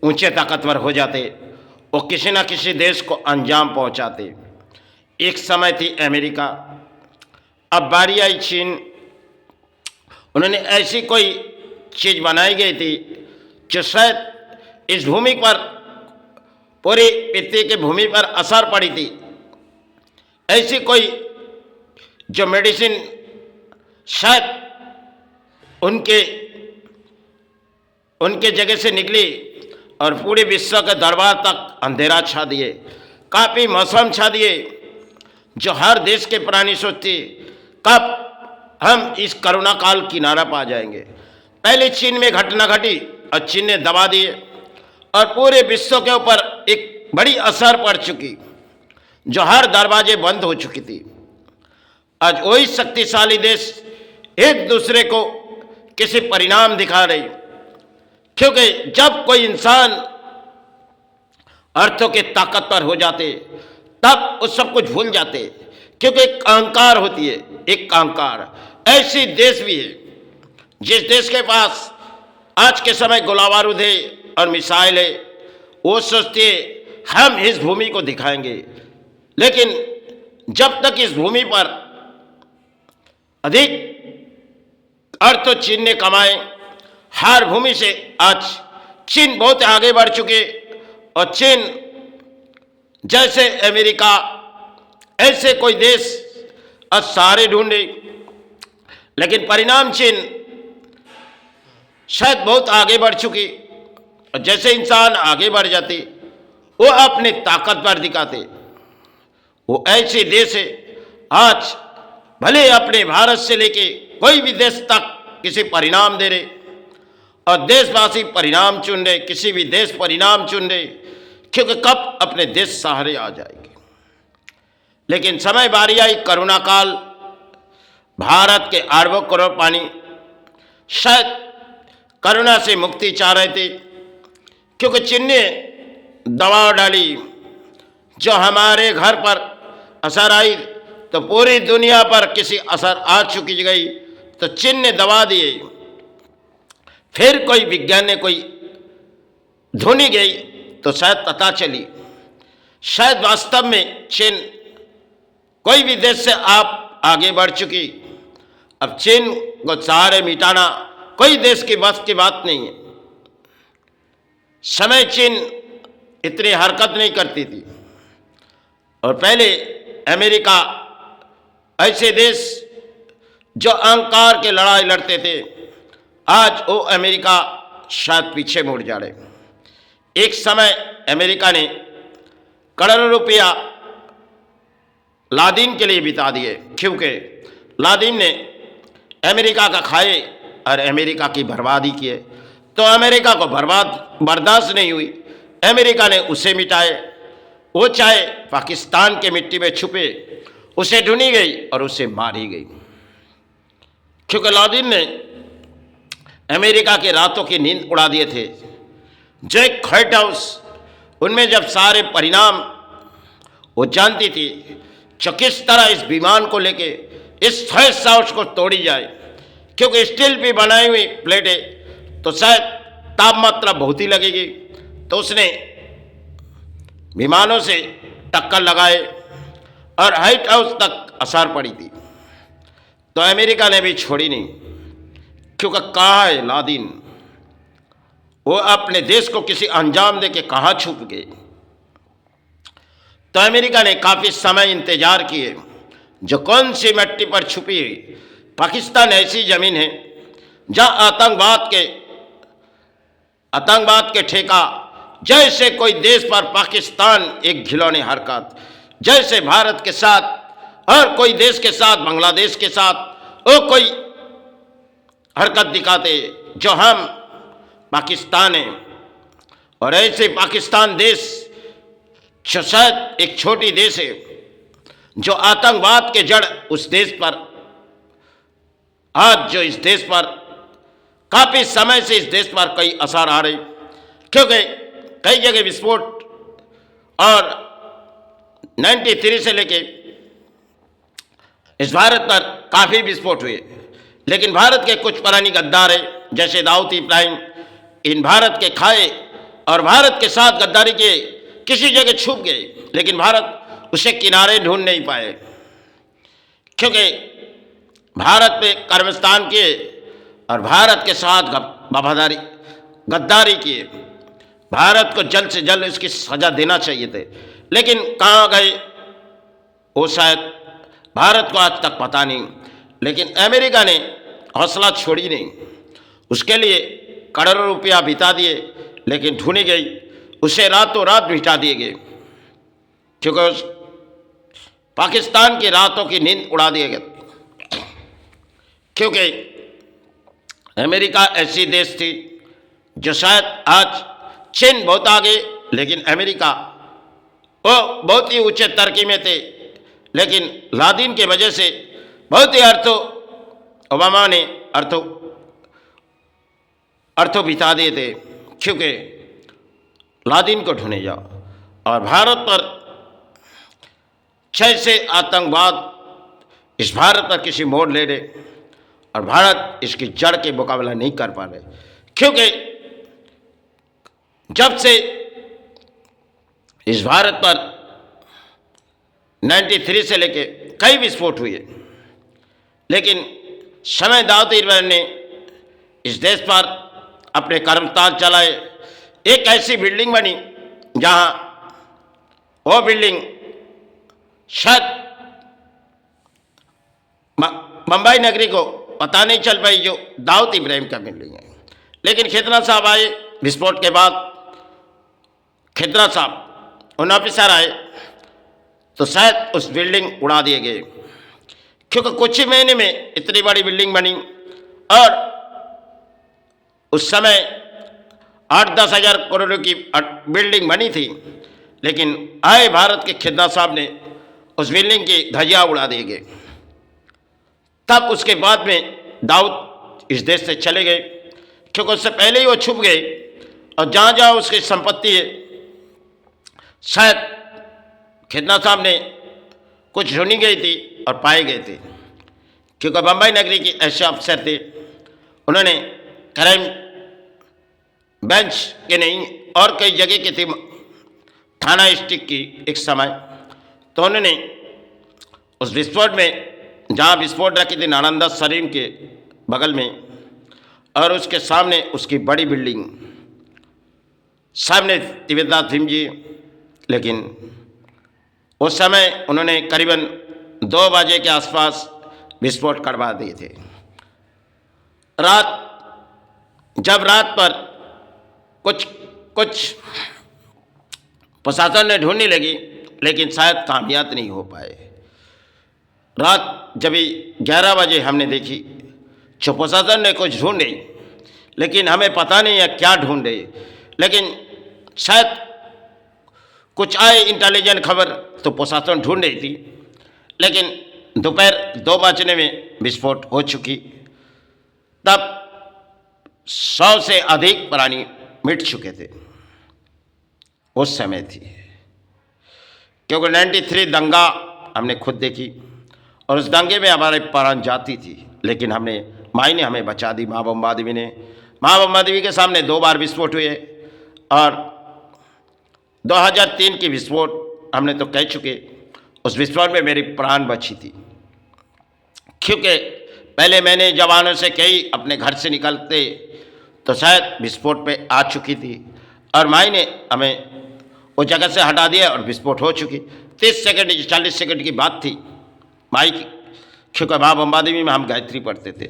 ऊंचे ताकतवर हो जाते, वो किसी न किसी देश को अंजाम पहुंचाते। एक समय थी अमेरिका, अब बारी आई चीन। उन्होंने ऐसी कोई चीज़ बनाई गई थी जो शायद इस भूमि पर, पूरी पृथ्वी की भूमि पर असर पड़ी थी। ऐसी कोई जो मेडिसिन शायद उनके जगह से निकली और पूरे विश्व के दरबार तक अंधेरा छा दिए, काफ़ी मौसम छा दिए, जो हर देश के प्राणी सोचते कब हम इस करुणा काल किनारा पा जाएंगे। पहले चीन में घटना घटी और चीन ने दबा दिए और पूरे विश्व के ऊपर एक बड़ी असर पड़ चुकी, जो हर दरवाजे बंद हो चुकी थी। आज वही शक्तिशाली देश एक दूसरे को किसी परिणाम दिखा रही, क्योंकि जब कोई इंसान अर्थों के ताकतवर हो जाते तब वो सब कुछ भूल जाते, क्योंकि एक अहंकार होती है, एक अहंकार। ऐसी देश भी है जिस देश के पास आज के समय गोला बारूद है और मिसाइल है, वो सोचते हम इस भूमि को दिखाएंगे, लेकिन जब तक इस भूमि पर अधिक अर्थ चीन ने कमाए, हर भूमि से आज चीन बहुत आगे बढ़ चुके और चीन जैसे अमेरिका ऐसे कोई देश आज सारे ढूंढे, लेकिन परिणाम चीन शायद बहुत आगे बढ़ चुकी। और जैसे इंसान आगे बढ़ जाते वो अपनी ताकत पर दिखाते। वो ऐसे देश है आज भले अपने भारत से लेके कोई भी देश तक किसी परिणाम दे रहे और देशवासी परिणाम चुन रहे, किसी भी देश परिणाम चुन रहे, क्योंकि कब अपने देश सहारे आ जाएंगे। लेकिन समय बारी आई करुणा काल, भारत के अरबों करोड़ पानी शायद करुणा से मुक्ति चाह रहे थे, क्योंकि चीन ने दबाव डाली। जो हमारे घर पर असर आई तो पूरी दुनिया पर किसी असर आ चुकी गई, तो चीन ने दबा दिए। फिर कोई विज्ञान ने कोई धुनी गई तो शायद पता चली, शायद वास्तव में चीन कोई भी देश से आप आगे बढ़ चुकी। अब चीन को सारे मिटाना कोई देश की बस की बात नहीं है। समय चीन इतनी हरकत नहीं करती थी, और पहले अमेरिका ऐसे देश जो अहंकार के लड़ाई लड़ते थे, आज वो अमेरिका शायद पीछे मुड़ जा रहे। एक समय अमेरिका ने करोड़ों रुपया लादेन के लिए बिता दिए, क्योंकि लादेन ने अमेरिका का खाए और अमेरिका की बर्बादी किए, तो अमेरिका को बर्दाश्त नहीं हुई, अमेरिका ने उसे मिटाए। वो चाहे पाकिस्तान के मिट्टी में छुपे, उसे ढूंढी गई और उसे मारी गई, क्योंकि लादेन ने अमेरिका के रातों की नींद उड़ा दिए थे। जो एक व्हाइट हाउस, उनमें जब सारे परिणाम वो जानती थी जो किस तरह इस विमान को लेके इस व्हाइट हाउस को तोड़ी जाए, क्योंकि स्टील भी बनाई हुई प्लेटें तो शायद तापमात्रा बहुत ही लगेगी, तो उसने विमानों से टक्कर लगाए और व्हाइट हाउस तक असर पड़ी थी। तो अमेरिका ने भी छोड़ी नहीं, क्योंकि कहाँ है लादेन, वो अपने देश को किसी अंजाम दे के कहाँ छुप गए। तो अमेरिका ने काफ़ी समय इंतजार किए, जो कौन सी मिट्टी पर छुपी है। पाकिस्तान ऐसी ज़मीन है जहाँ आतंकवाद के ठेका, जैसे कोई देश पर पाकिस्तान एक घिनौनी हरकत, जैसे भारत के साथ और कोई देश के साथ, बांग्लादेश के साथ वो कोई हरकत दिखाते जो हम पाकिस्तान हैं। और ऐसे पाकिस्तान देश जो शायद एक छोटी देश है, जो आतंकवाद के जड़ उस देश पर, आज जो इस देश पर काफ़ी समय से इस देश पर कई असर आ रहे, क्योंकि कई जगह विस्फोट और 93 से लेके इस भारत पर काफ़ी विस्फोट हुए। लेकिन भारत के कुछ पुरानी गद्दार है, जैसे दाऊद इब्राहिम, इन भारत के खाए और भारत के साथ गद्दारी के किसी जगह छुप गए, लेकिन भारत उसे किनारे ढूंढ नहीं पाए, क्योंकि भारत में कर्मस्थान किए और भारत के साथ वफादारी गद्दारी किए। भारत को जल्द से जल्द इसकी सजा देना चाहिए थे, लेकिन कहाँ गए वो शायद भारत को आज तक पता नहीं। लेकिन अमेरिका ने हौसला छोड़ी नहीं, उसके लिए करोड़ों रुपया बिता दिए, लेकिन ढूंढी गई, उसे रातों रात मिटा दिए गए, क्योंकि उस पाकिस्तान की रातों की नींद उड़ा दिए गए। क्योंकि अमेरिका ऐसी देश थी जो शायद आज चीन बहुत आगे, लेकिन अमेरिका वो बहुत ही ऊंचे तरक्की में थे, लेकिन लादेन के वजह से बहुत ही ओबामा ने अर्थों बिता दिए थे, क्योंकि लादेन को ढूंढे जाओ और भारत पर जैसे आतंकवाद इस भारत पर किसी मोड़ ले ले और भारत इसकी जड़ के मुकाबला नहीं कर पा रहे, क्योंकि जब से इस भारत पर 93 से लेके कई विस्फोट हुए, लेकिन समय दाऊद ने इस देश पर अपने कर्मताल चलाए। एक ऐसी बिल्डिंग बनी जहां वो बिल्डिंग शायद मुंबई नगरी को पता नहीं चल पाई जो दाऊद इब्राहिम का बिल्डिंग है, लेकिन खिदरा साहब आए। विस्फोट के बाद खिदरा साहब उन ऑफिसर आए तो शायद उस बिल्डिंग उड़ा दिए गए, क्योंकि कुछ ही महीने में इतनी बड़ी बिल्डिंग बनी और उस समय 8-10 हज़ार करोड़ की बिल्डिंग बनी थी, लेकिन आए भारत के खिदरा साहब ने उस बिल्डिंग की धज्जियां उड़ा दिए गए। तब उसके बाद में दाऊद इस देश से चले गए, क्योंकि उससे पहले ही वो छुप गए और जहाँ जहाँ उसकी संपत्ति है शायद खिदरा साहब ने कुछ ढूंढी गई थी और पाए गए थे, क्योंकि बम्बई नगरी के ऐसे अफसर थे, उन्होंने क्राइम बेंच के नहीं और कई जगह के थे थाना स्टिक की एक समय, तो उन्होंने उस विस्फोट में जहाँ विस्फोट रखी थी नालंदा शरीफ के बगल में और उसके सामने उसकी बड़ी बिल्डिंग सामने तिब्बत भीम जी, लेकिन उस समय उन्होंने करीबन 2 बजे के आसपास विस्फोट करवा दिए थे। जब रात पर कुछ प्रशासन ने ढूंढने लगी, लेकिन शायद कामयाब नहीं हो पाए। रात जब 11 बजे हमने देखी, जो प्रशासन ने कुछ ढूंढे, लेकिन हमें पता नहीं है क्या ढूंढे, लेकिन शायद कुछ आए इंटेलिजेंट खबर तो प्रशासन ढूंढ रही थी, लेकिन दोपहर 2 बजने में विस्फोट हो चुकी। तब 100 से अधिक प्राणी मिट चुके थे। उस समय थी, क्योंकि 93 दंगा हमने खुद देखी और उस दंगे में हमारे प्राण जाती थी, लेकिन माई ने हमें बचा दी। माँ बम्बा देवी के सामने 2 बार विस्फोट हुए और 2003 की विस्फोट हमने तो कह चुके। उस विस्फोट में मेरी प्राण बची थी, क्योंकि पहले मैंने जवानों से कही अपने घर से निकलते तो शायद विस्फोट पे आ चुकी थी और माई ने हमें उस जगह से हटा दिया और विस्फोट हो चुकी। 30 सेकंड 40 सेकंड की बात थी माई की, क्योंकि माँ बम्बा देवी में हम गायत्री पढ़ते थे,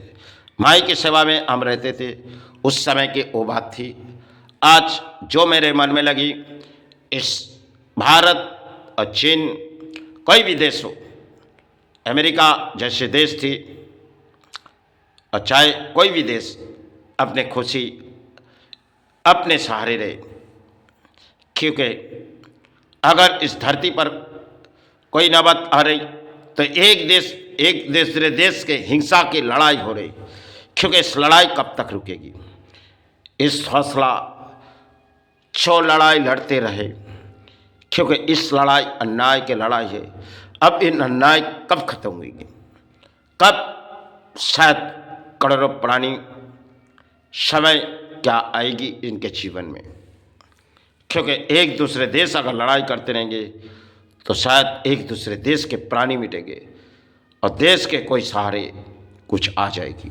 माई की सेवा में हम रहते थे। उस समय की वो बात थी। आज जो मेरे मन में लगी, इस भारत और चीन कोई भी देश हो, अमेरिका जैसे देश थी, और चाहे कोई भी देश अपने खुशी अपने सहारे रहे, क्योंकि अगर इस धरती पर कोई नौबत आ रही तो एक देश दूसरे देश के हिंसा की लड़ाई हो रही, क्योंकि इस लड़ाई कब तक रुकेगी। इस हौसला जो लड़ाई लड़ते रहे, क्योंकि इस लड़ाई अन्याय की लड़ाई है। अब इन अन्याय कब खत्म होगी, कब शायद करोड़ों प्राणी समय क्या आएगी इनके जीवन में। बच्चों के एक दूसरे देश अगर लड़ाई करते रहेंगे तो शायद एक दूसरे देश के प्राणी मिटेंगे और देश के कोई सहारे कुछ आ जाएगी।